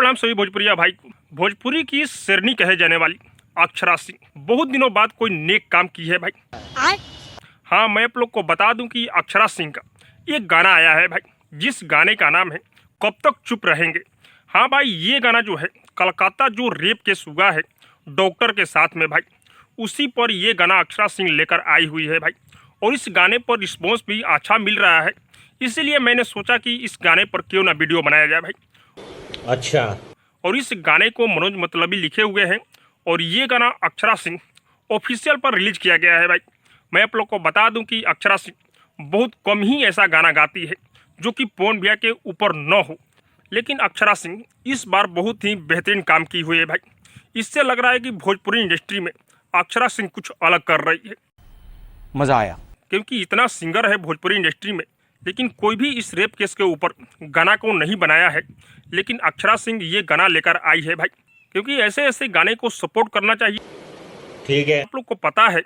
प्रणाम सभी भोजपुरिया भाई को। भोजपुरी की शेरनी कहे जाने वाली अक्षरा सिंह बहुत दिनों बाद कोई नेक काम की है भाई। हाँ, मैं आप लोग को बता दूं कि अक्षरा सिंह का एक गाना आया है भाई, जिस गाने का नाम है कब तक चुप रहेंगे। हाँ भाई, ये गाना जो है कलकत्ता जो रेप केस हुआ है डॉक्टर के साथ में भाई, उसी पर ये गाना अक्षरा सिंह लेकर आई हुई है भाई। और इस गाने पर रिस्पॉन्स भी अच्छा मिल रहा है, इसीलिए मैंने सोचा कि इस गाने पर क्यों ना वीडियो बनाया जाए भाई। अच्छा। और इस गाने को मनोज मतलबी लिखे हुए हैं और ये गाना अक्षरा सिंह ऑफिशियल पर रिलीज किया गया है भाई। मैं आप लोग को बता दूं कि अक्षरा सिंह बहुत कम ही ऐसा गाना गाती है जो कि पवन भैया के ऊपर न हो, लेकिन अक्षरा सिंह इस बार बहुत ही बेहतरीन काम की हुई है भाई। इससे लग रहा है कि भोजपुरी इंडस्ट्री में अक्षरा सिंह कुछ अलग कर रही है। मजा आया क्योंकि इतना सिंगर है भोजपुरी इंडस्ट्री में, लेकिन कोई भी इस रेप केस के ऊपर गाना को नहीं बनाया है, लेकिन अक्षरा सिंह ये गाना लेकर आई है भाई। क्योंकि ऐसे ऐसे गाने को सपोर्ट करना चाहिए। ठीक है। आप लोग को पता है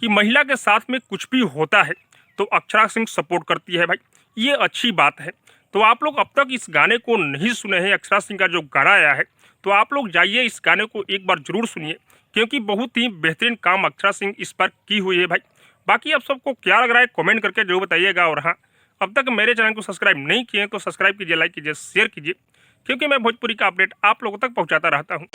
कि महिला के साथ में कुछ भी होता है तो अक्षरा सिंह सपोर्ट करती है भाई, ये अच्छी बात है। तो आप लोग अब तक इस गाने को नहीं सुने हैं, अक्षरा सिंह का जो गाना आया है, तो आप लोग जाइए इस गाने को एक बार जरूर सुनिए, क्योंकि बहुत ही बेहतरीन काम अक्षरा सिंह इस पर की हुई है भाई। बाकी आप सबको क्या लग रहा है कमेंट करके जरूर बताइएगा। और हाँ, अब तक मेरे चैनल को सब्सक्राइब नहीं किए तो सब्सक्राइब कीजिए, लाइक कीजिए, शेयर कीजिए, क्योंकि मैं भोजपुरी का अपडेट आप लोगों तक पहुंचाता रहता हूं।